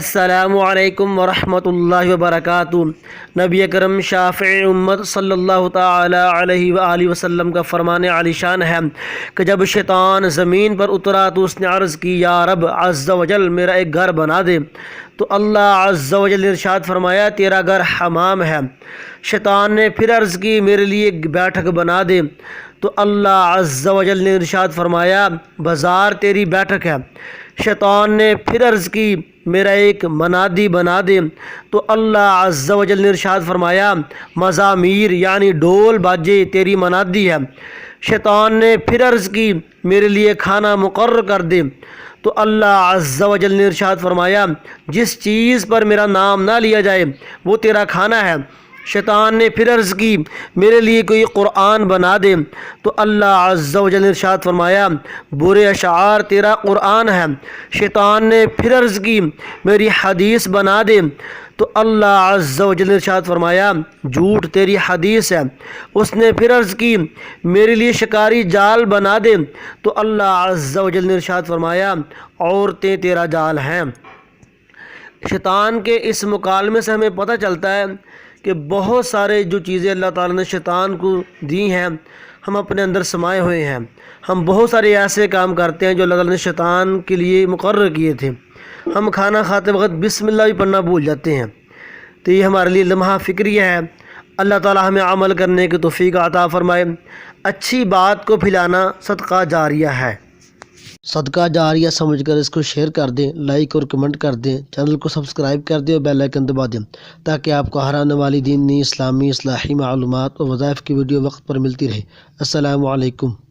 السلام علیکم ورحمۃ اللہ وبرکاتہ۔ نبی اکرم شافع امت صلی اللہ تعالی علیہ وآلہ وسلم کا فرمان عالی شان ہے کہ جب شیطان زمین پر اترا تو اس نے عرض کی، یا رب عز و جل میرا ایک گھر بنا دے۔ تو اللہ عز و جل نے ارشاد فرمایا، تیرا گھر حمام ہے۔ شیطان نے پھر عرض کی، میرے لیے ایک بیٹھک بنا دے۔ تو اللہ عز و جل نے ارشاد فرمایا، بازار تیری بیٹھک ہے۔ شیطان نے پھر عرض کی، میرا ایک منادی بنا دے۔ تو اللہ عز و جل نے ارشاد فرمایا، مزامیر یعنی ڈول باجے تیری منادی ہے۔ شیطان نے پھر عرض کی، میرے لیے کھانا مقرر کر دے۔ تو اللہ عز و جل نے ارشاد فرمایا، جس چیز پر میرا نام نہ لیا جائے وہ تیرا کھانا ہے۔ شیطان نے پھر عرض کی، میرے لیے کوئی قرآن بنا دے۔ تو اللہ عز و جل نے ارشاد فرمایا، برے اشعار تیرا قرآن ہے۔ شیطان نے پھر عرض کی، میری حدیث بنا دے۔ تو اللہ عز و جل نے ارشاد فرمایا، جھوٹ تیری حدیث ہے۔ اس نے پھر عرض کی، میرے لیے شکاری جال بنا دے۔ تو اللہ عز و جل نے ارشاد فرمایا، عورتیں تیرا جال ہیں۔ شیطان کے اس مکالمے سے ہمیں پتہ چلتا ہے کہ بہت سارے جو چیزیں اللہ تعالیٰ نے شیطان کو دی ہیں ہم اپنے اندر سمائے ہوئے ہیں۔ ہم بہت سارے ایسے کام کرتے ہیں جو اللہ تعالیٰ نے شیطان کے لیے مقرر کیے تھے۔ ہم کھانا کھاتے وقت بسم اللہ بھی پڑھنا بھول جاتے ہیں، تو یہ ہمارے لیے لمحہ فکریہ ہے۔ اللہ تعالیٰ ہمیں عمل کرنے کی توفیق عطا فرمائے۔ اچھی بات کو پھیلانا صدقہ جاریہ ہے۔ صدقہ جاریہ سمجھ کر اس کو شیئر کر دیں، لائک اور کمنٹ کر دیں، چینل کو سبسکرائب کر دیں اور بیل آئیکن دبا دیں تاکہ آپ کو ہر آنے والی دینی، اسلامی، اصلاحی معلومات اور وظائف کی ویڈیو وقت پر ملتی رہے۔ السلام علیکم۔